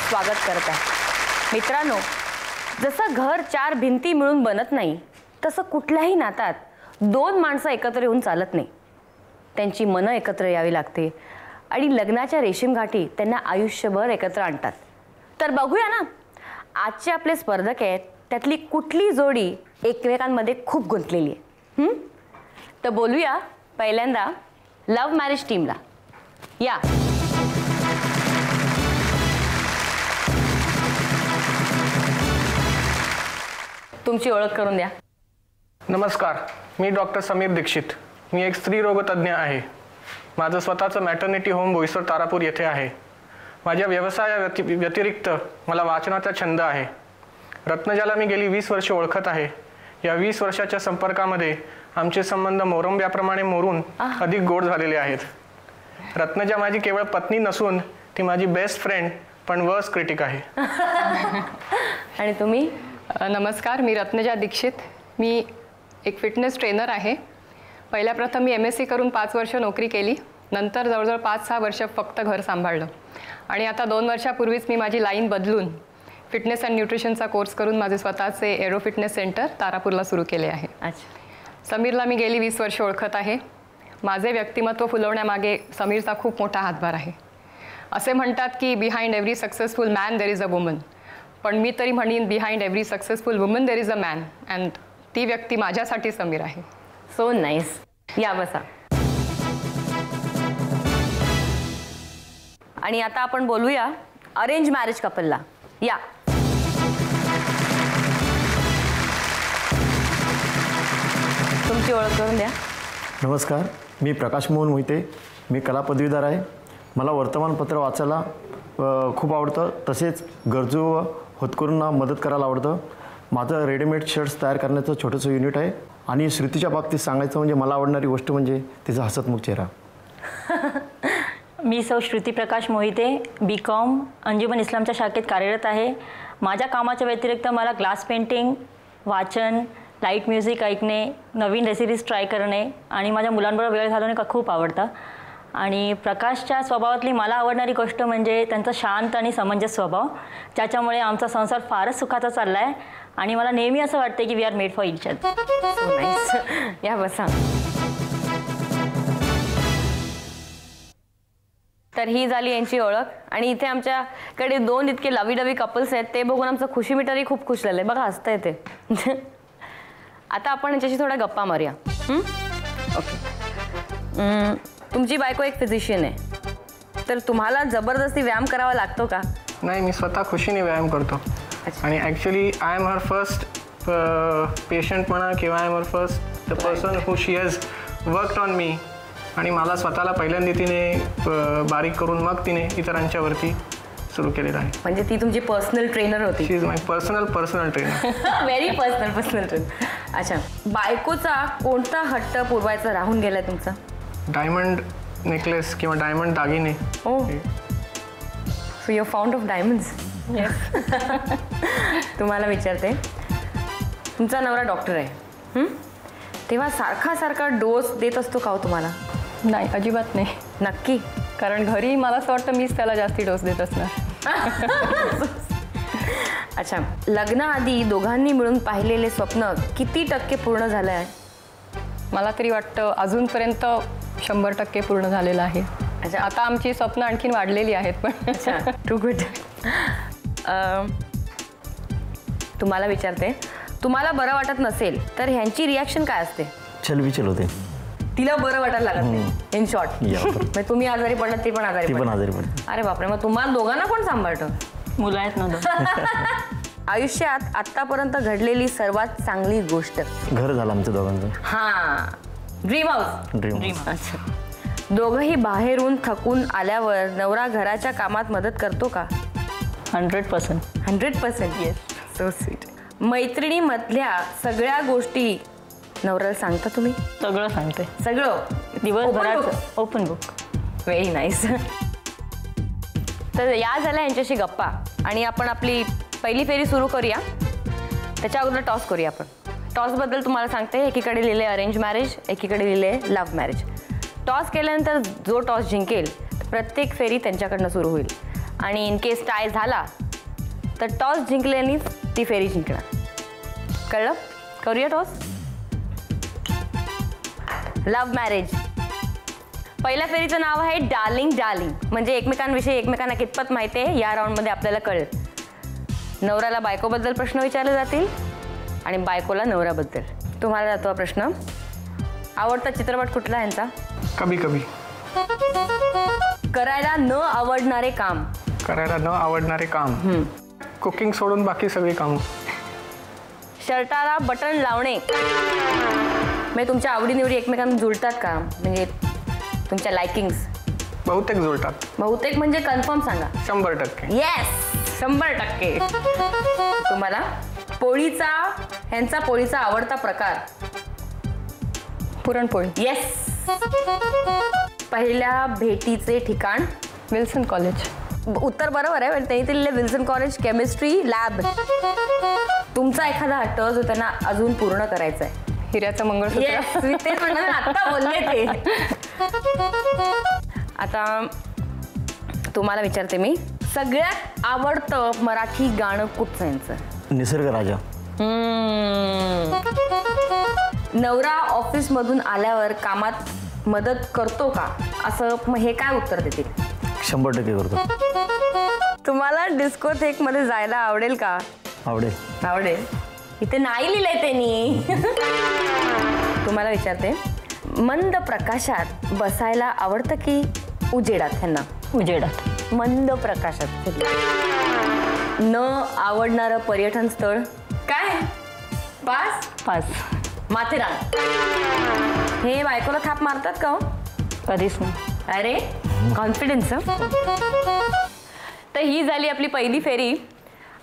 स्वागत करत आहे. मित्रांनो, जसं घर 4 भिंती मिळून बनत नाही तसं कुठल्याही नात्यात 2 माणसं एकत्र येऊन चालत नाही. त्यांची मनं एकत्र यावी लागते आणि लग्नाच्या रेशीम गाठी त्यांना आयुष्यभर एकत्र आणतात. तर बघूया ना, आजचे आपले स्पर्धक आहेत त्यातली कुठली जोडी एकमेकांमध्ये खूप गुंतलेली आहे. तर बोलूया पहिल्यांदा लव्ह मॅरेज टीमला. या तुमची ओळख करून द्या. नमस्कार, मी डॉक्टर समीर दीक्षित. मी एक स्त्रीरोगतज्ञ आहे. माझं स्वतःचं मॅटर्निटी होम बोईसर तारापूर येथे आहे. माझ्या व्यतिरिक्त मला वाचनाचा छंद आहे. रत्नजाला मी गेली 20 वर्षे ओळखत आहे. या 20 वर्षाच्या संपर्कामध्ये आमचे संबंध मोरंब्याप्रमाणे मोरून अधिक गोड झालेले आहेत. रत्नजा माझी केवळ पत्नी नसून ती माझी बेस्ट फ्रेंड पण वर्स क्रिटिक आहे. आणि तुम्ही? नमस्कार, मी रत्नजा दीक्षित. मी एक फिटनेस ट्रेनर आहे. पहिल्या प्रथम मी MSc करून 5 वर्ष नोकरी केली. नंतर जवळजवळ 5-6 वर्ष फक्त घर सांभाळलं आणि आता 2 वर्षापूर्वीच मी माझी लाईन बदलून फिटनेस अँड न्यूट्रिशनचा कोर्स करून माझे स्वतःचे एरो फिटनेस सेंटर तारापूरला सुरू केले आहे. अच्छा. समीरला मी गेली 20 वर्ष ओळखत आहे. माझे व्यक्तिमत्व फुलवण्यामागे समीरचा खूप मोठा हातभार आहे. असे म्हणतात की behind every successful man there is a woman. पण मी तरी म्हणीन behind every successful woman there is a man, and ती व्यक्ती माझ्यासाठी समीर आहे. So nice. या बसा. आणि आता आपण बोलूया अरेंज मॅरेज कपलला. या तुमची ओळख करून द्या. नमस्कार, मी प्रकाश मोहन मोहिते. मी कला पदवीधर आहे. मला वर्तमानपत्र वाचायला खूप आवडतं. तसेच गरजू व होतकरूंना मदत करायला आवडतं. माझं रेडीमेड शर्ट्स तयार करण्याचं छोटंसं युनिट आहे. आणि श्रुतीच्या बाबतीत सांगायचं म्हणजे मला आवडणारी गोष्ट म्हणजे तिचा हसतमुख चेहरा. मी सौ श्रुती प्रकाश मोहिते, BCom अंजुमन इस्लामच्या शाखेत कार्यरत आहे. माझ्या कामाच्या व्यतिरिक्त मला ग्लास पेंटिंग, वाचन, लाईट म्युझिक ऐकणे, नवीन रेसिपीज ट्राय करणे आणि माझ्या मुलांबरोबर वेळ घालवणे खूप आवडतं. आणि प्रकाशच्या स्वभावातली मला आवडणारी गोष्ट म्हणजे त्यांचा शांत आणि समंजस स्वभाव, ज्याच्यामुळे आमचा संसार फारच सुखाचा चालला आहे. आणि मला नेहमी असं वाटतं की we are made for each other. या बसा. तर ही झाली यांची ओळख. आणि इथे आमच्याकडे 2 इतके लवी डवी कपल्स आहेत. ते बघून आमचं खुशी मीटरही खूप खुश झालं आहे. बघा हसतं येते. आता आपण यांच्याशी थोड्या गप्पा मारूया. ओके. तुमची बायको एक फिजिशियन आहे, तर तुम्हाला जबरदस्ती व्यायाम करावा लागतो का? नाही, मी स्वतः खुशीने व्यायाम करतो. आणि actually I am her first patient म्हणा किंवा I am her first the person who she has worked on me. आणि मला स्वतःला पहिल्यांदा तिने बारीक करून मग तिने इतरांच्यावरती सुरू केलेलं आहे. म्हणजे ती तुमची पर्सनल ट्रेनर होती? She is my personal trainer. Very personal trainer. अच्छा, बायकोचा कोणता हट्ट पुरवायचा राहून गेलाय तुमचा? डायमंड नेकलेस किंवा डायमंड दागिने. Oh, so you are found of diamonds. तुम्हाला विचारते, तुमचा नवरा डॉक्टर आहे, तेव्हा सारखा डोस देत असतो का हो तुम्हाला? नाही, अजिबात नाही. नक्की? कारण घरी मला असं वाटतं मीच त्याला जास्ती डोस देत असणार. अच्छा, लग्नाआधी दोघांनी मिळून पाहिलेले स्वप्न किती टक्के पूर्ण झालं आहे? मला तरी वाटतं अजूनपर्यंत 100% पूर्ण झालेलं आहे. अच्छा, आता आमची स्वप्न आणखीन वाढलेली आहेत. पण अच्छा, टू गुड. तुम्हाला विचारते, तुम्हाला बरं वाटत नसेल तर ह्यांची रिॲक्शन काय असते? चलविचल होते. तिला बरं वाटायला लागत नाही, इन शॉर्ट. तुम्ही आजारी पडलात, ती पण आजारी पडते. अरे बापरे, मग तुम्हाला दोघांना कोण सांभाळतं? मुलं आहेत ना. आयुष्यात आतापर्यंत घडलेली सर्वात चांगली गोष्ट? घर झालं आमचं दोघांचं. हां, ड्रीम हाऊस. ड्रीम. अच्छा, दोघंही बाहेरून थकून आल्यावर नवरा घराच्या कामात मदत करतो का? 100%. 100%? येस. So sweet. मैत्रिणीमधल्या सगळ्या गोष्टी नवऱ्याला सांगता तुम्ही? सगळं सांगते. सगळं दिवसभरात ओपन बुक. Very nice. तर या झाल्या यांच्याशी गप्पा. आणि आपण आपली पहिली फेरी सुरू करूया. त्याच्या अगोदर टॉस करूया आपण. टॉसबद्दल तुम्हाला सांगते, एकीकडे लिहिले अरेंज मॅरेज, एकीकडे लिहिले लव्ह मॅरेज. टॉस केल्यानंतर जो टॉस जिंकेल प्रत्येक फेरी त्यांच्याकडनं सुरू होईल. आणि इन केस टाय झाला तर टॉस जिंकल्यानेच ती फेरी जिंकणार. कळलं? करूया टॉस. Love marriage. पहिल्या फेरीचं नाव आहे डार्लिंग डार्लिंग, म्हणजे एकमेकांविषयी एकमेकांना कितपत माहिती आहे या राऊंडमध्ये आपल्याला कळेल. नवऱ्याला बायकोबद्दल प्रश्न विचारले जातील आणि बायकोला नवऱ्याबद्दल. तुम्हाला जातो हा प्रश्न. आवडता चित्रपट कुठला यांचा? कभी कभी. करायला न आवडणारे काम. करायला न आवडणारे काम. कुकिंग सोडून बाकी सगळी कामं. शर्टाला बटन लावणे. म्हणजे तुमच्या आवडीनिवडी एकमेकांना जुळतात का? म्हणजे तुमच्या लायकिंग्स. बहुतेक जुळतात. बहुतेक म्हणजे कन्फर्म सांगा. 100%. येस, 100%. तुम्हाला ह्यांचा पोळीचा आवडता प्रकार? पुरणपोळी. येस. पहिल्या भेटीचे ठिकाण? Wilson college. उत्तर बरोबर आहे. त्यांनी दिलेले विल्सन कॉलेज केमिस्ट्री लॅब. तुमचा एखादा हट्ट जो त्यांना अजून पूर्ण करायचा आहे? हिऱ्याचं मंगळसूत्र. Yes, मी तेच म्हणलं ना, आत्ता बोलले ते. आता तुम्हाला विचारते मी, सगळ्यात आवडतं मराठी गाणं कुठचं यांचं? निसर्ग राजा. नवरा ऑफिस मधून आल्यावर कामात मदत करतो का? असं मग हे काय उत्तर देतील? 100% करतो. तुम्हाला डिस्कोथेक मध्ये जायला आवडेल का? आवडेल. आवडेल. इथे नाही लिहिलंय त्यांनी. तुम्हाला विचारते, मंद प्रकाशात बसायला आवडतं की उजेडात? ह्यांना उजेडात. मंद प्रकाशात. न आवडणारं पर्यटन स्थळ काय? पास. पास. माथेरान. हे बायकोला थाप मारतात का हो? कधीच नाही. अरे कॉन्फिडन्स. तर ही झाली आपली पहिली फेरी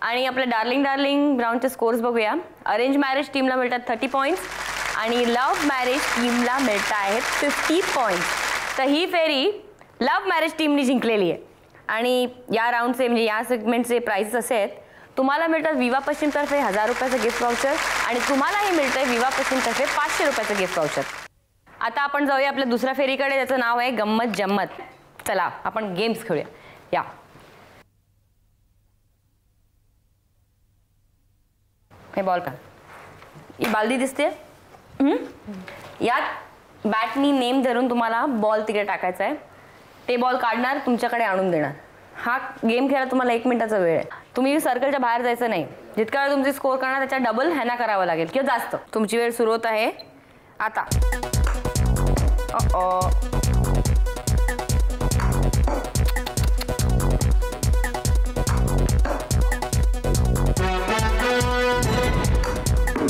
आणि आपल्या डार्लिंग डार्लिंग राऊंडचे स्कोर्स बघूया. अरेंज मॅरेज टीमला मिळतात 30 पॉईंट्स आणि लव्ह मॅरेज टीमला मिळत आहेत 50 पॉईंट्स. तर ही फेरी लव्ह मॅरेज टीमनी जिंकलेली आहे. आणि या राऊंडचे म्हणजे या सेगमेंटचे प्राइस असे आहेत. तुम्हाला मिळतात विवा पश्चिमतर्फे 1000 रुपयाचं गिफ्ट वाउचर आणि तुम्हालाही मिळतंय विवा पश्चिमतर्फे 500 रुपयाचं गिफ्ट वाउचर. आता आपण जाऊया आपल्या दुसऱ्या फेरीकडे. त्याचं नाव आहे गंमत जम्मत. चला आपण गेम्स खेळूया. या हे बॉल का? ही बालदी दिसते. यात बॅटनी नेम धरून तुम्हाला बॉल तिकडे टाकायचा आहे. ते बॉल काढणार, तुमच्याकडे आणून देणार. हा गेम खेळायला तुम्हाला 1 मिनिटाचा वेळ आहे. तुम्ही सर्कलच्या बाहेर जायचं नाही. जितका वेळ तुमची स्कोर करणार त्याच्या डबल ह्यांना करावं लागेल किंवा जास्त. तुमची वेळ सुरू होत आहे आता.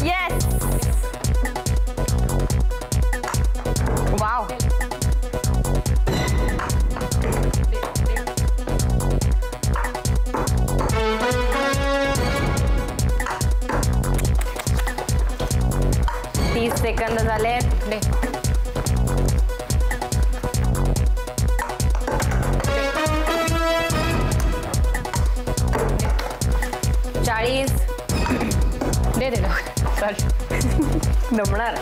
येस. वाव. सेकंद झाले. 40. दे सॉरी. दमणार.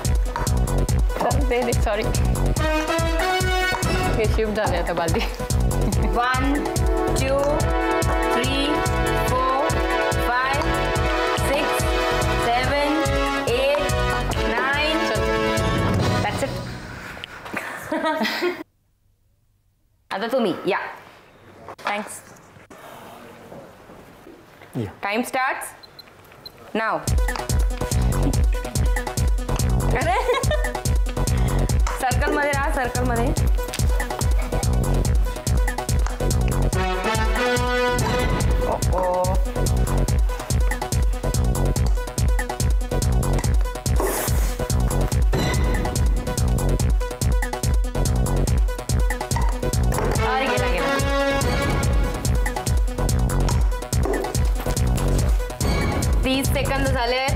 दे सॉरी. हे शिफ्ट झाले आता बालदी. 1 2 3 4 5 6 7 8 9. That's it. आता तुम्ही या. थँक्स. टाइम स्टार्ट्स नाव. अरे सर्कल मध्ये राहा. सर्कल मध्ये. गेला गेला. 30 सेकंद झाले.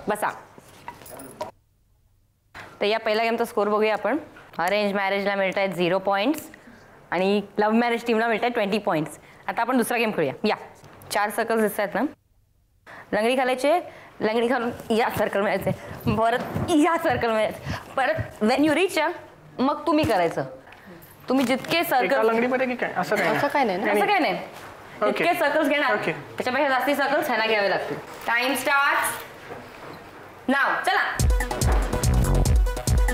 बसा. तर या पहिल्या गेमचा स्कोर बघूया आपण. अरेंज मॅरेजला मिळत आहेत 0 पॉईंट्स आणि लव्ह मॅरेज टीमला मिळत आहेत 20 पॉईंट्स. आता आपण दुसरा गेम खेळूया. या 4 सर्कल्स दिसत आहेत ना. लंगडी घालायचे, लंगडी घालून या सर्कल मिळायचे, परत या सर्कल मिळायचे, परत वेन यू रीच मग तुम्ही करायचं. तुम्ही जितके एका सर्कल लंगडीमध्ये की काय असं काय असं काय नाही ना. असं काय नाही, Okay. इतके सर्कल्स घेणार, Okay. त्याच्यापेक्षा जास्ती सर्कल्स ह्यांना घ्यावे लागतील. टाइम स्टार्ट नाव. चला,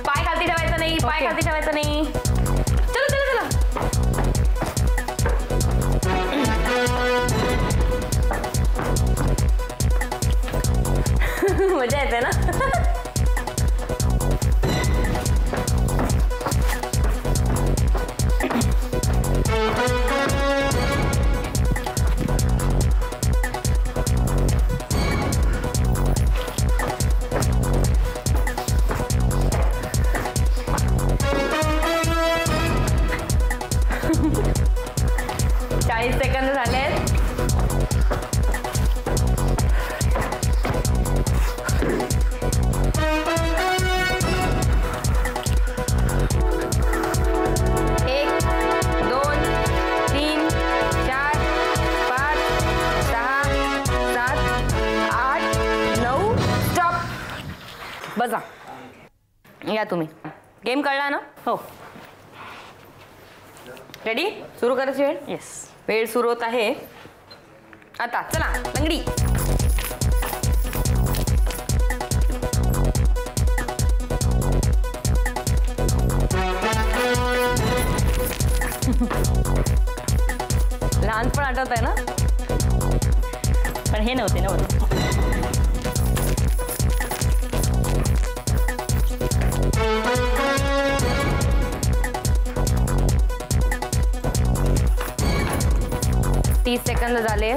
पाय खालती ठेवायचं नाही, पाय खालती ठेवायचं नाही. चला चला चला. मजा येते ना. सेकंद झालेत. एक, 2, 3, 4, 5, 6, 7, 8, 9. स्टॉप. बसा. या तुम्ही. गेम कळला ना? हो. रेडी? सुरू करायची वेळ? येस. वेळ सुरू होत आहे आता. चला, लंगडी. लहानपण आठवत आहे ना? पण हे नव्हते ना बरोबर. 30 सेकंद झाले.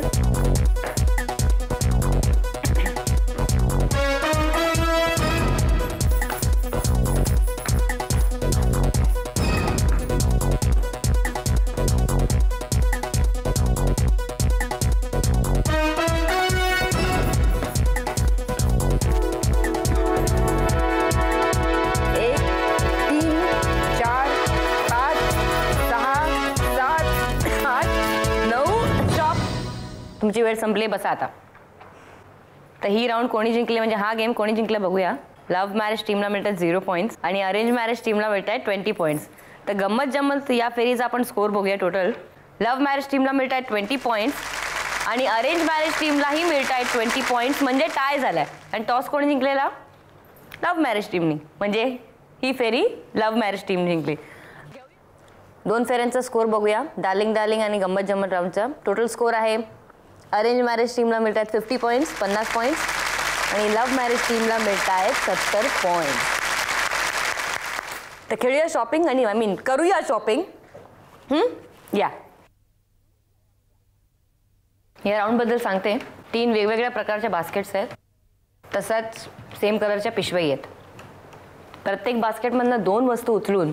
तुमची वेळ संपली. बसा आता. तर ही राऊंड कोणी जिंकली, म्हणजे हा गेम कोणी जिंकला बघूया. लव्ह मॅरेज टीमला मिळतात 0 पॉईंट्स आणि अरेंज मॅरेज टीमला मिळतात 20 पॉईंट्स. तर गंमत जम्मत या फेरीचा आपण स्कोर बघूया. टोटल लव्ह मॅरेज टीमला मिळतात 20 पॉईंट्स आणि अरेंज मॅरेज टीमलाही मिळतात 20 पॉईंट्स, म्हणजे टाय झालाय. आणि टॉस कोणी जिंकलेला? लव्ह मॅरेज टीमनी, म्हणजे ही फेरी लव्ह मॅरेज टीम जिंकली. 2 फेऱ्यांचा स्कोर बघूया. डार्लिंग डार्लिंग आणि गंमत जम्मत राऊंडचा टोटल स्कोर आहे. अरेंज मॅरेज टीमला मिळतात 50 पॉईंट्स, 50 पॉईंट्स आणि लव्ह मॅरेज टीमला मिळत आहेत 70 पॉईंट्स. तर खेळूया शॉपिंग आणि करूया शॉपिंग. या राऊंडबद्दल सांगते. 3 वेगवेगळ्या प्रकारच्या बास्केट्स आहेत, तसाच सेम कलरच्या पिशव्या आहेत. प्रत्येक बास्केटमधनं 2 वस्तू उचलून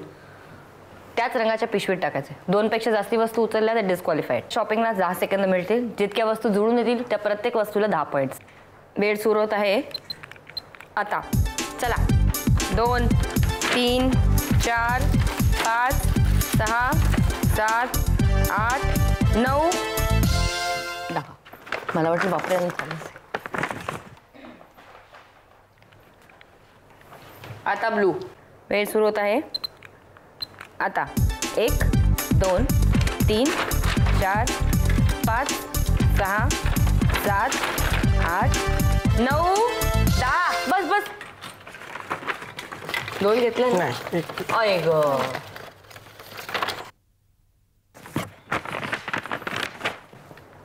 त्याच रंगाच्या पिशवीत टाकायचे. 2 पेक्षा जास्ती वस्तू उचलल्या तर डिस्क्वालिफाईड. शॉपिंगला 10 सेकंद मिळतील. जितक्या वस्तू जुळून येतील त्या प्रत्येक वस्तूला 10 पॉईंट्स. वेळ सुरू होत आहे आता. चला, 2, 3, 4, 5, 6, 7, 8, 9, 10. मला वाटलं बापरे चालेल. आता ब्लू. वेळ सुरू होत आहे आता. 1, 2, 3, 4, 5, 6, 7, 8, 9, 10. बस बस. 2 घेतलं नाही. अय ग.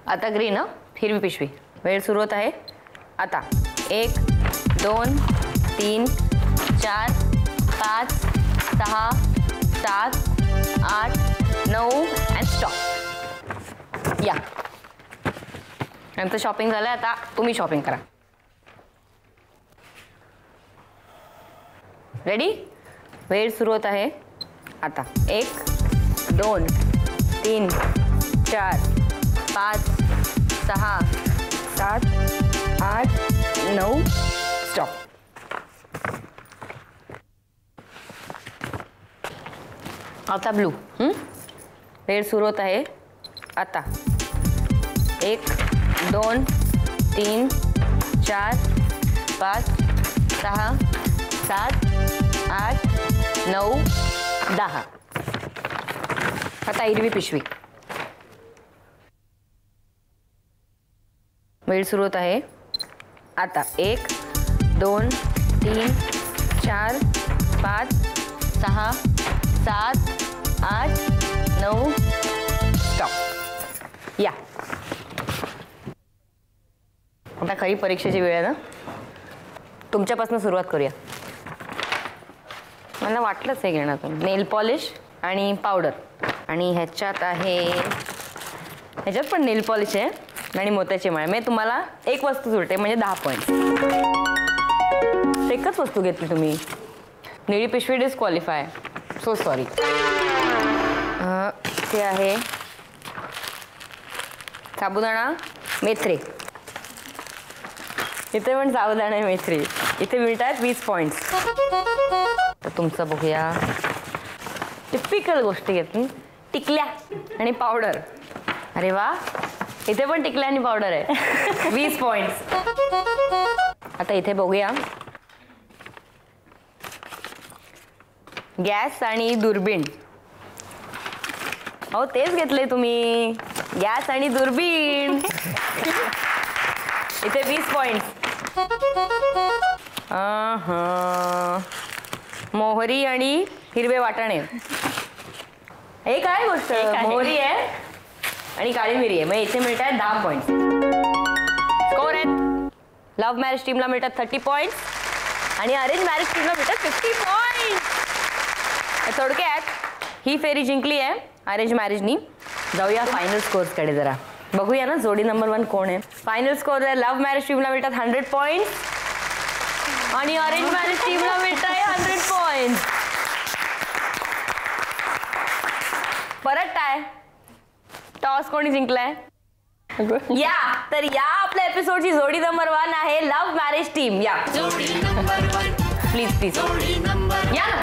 आता ग्रीन. हिरवी पिशवी. वेळ सुरू होत आहे आता. 1, 2, 3, 4, 5, 6, 7, 8, 9 अँड स्टॉप. या आमचं शॉपिंग झालं. आता तुम्ही शॉपिंग करा. रेडी? वेळ सुरू होत आहे आता. 1, 2, 3, 4, 5, 6, 7, 8, 9 स्टॉप. आता ब्लू. वेळ सुरू होत आहे आता. 1 2 3 4 5 6 7 8 9 10. आता हिरवी पिशवी. वेळ सुरू होत आहे आता. 1 2 3 4 5 6 7 8 9 स्टॉप. या. आता खरी परीक्षेची वेळ आहे ना. तुमच्यापासून सुरुवात करूया. मला वाटलंच हे घेणार तुम्ही. नेल पॉलिश आणि पावडर. आणि ह्याच्यात आहे, ह्याच्यात पण नेल पॉलिश आहे आणि मोत्याची माळ. म्हणजे तुम्हाला एक वस्तू सुटते म्हणजे 10 पॉईंट. एकच वस्तू घेतली तुम्ही. निळी पिशवी डिस्क्वालिफाय. So sorry. ते आहे साबुदाणा मेथ्रे. इथे पण साबुदाणा मेथ्रे. इथे मिळतात 20 पॉईंट्स. तर तुमचं बघूया. टिपिकल गोष्टी घेतली. टिकल्या आणि पावडर. अरे वा, इथे पण टिकल्या आणि पावडर आहे. 20 पॉईंट्स. आता इथे बघूया. गॅस आणि दुर्बीण. हो तेच घेतले तुम्ही. गॅस आणि दुर्बीण. इथे 20 पॉईंट्स. मोहरी आणि हिरवे वाटाणे. हे काय गोष्ट. मोहरी आहे आणि काळी मिरी आहे. मग इथे मिळतात 10 पॉईंट. स्कोर आहेत. लव्ह मॅरेज टीमला मिळतात 30 पॉईंट आणि अरेंज मॅरेज टीमला मिळतात 50 पॉईंट. थोडक्यात ही फेरी जिंकली आहे अरेंज मॅरेजनी. जाऊया फायनल स्कोर्सकडे जरा. बघूया ना जोडी नंबर 1 कोण आहे. फायनल स्कोर आहे लव्ह मॅरेज टीमला मिळतात 100 पॉईंट आणि अरेंज मॅरेज टीमला मिळतात 100 पॉईंट. परत काय टॉस कोणी जिंकलाय. या तर या आपल्या एपिसोडची जोडी नंबर 1 आहे लव्ह मॅरेज टीम. या प्लीज प्लीज या ना.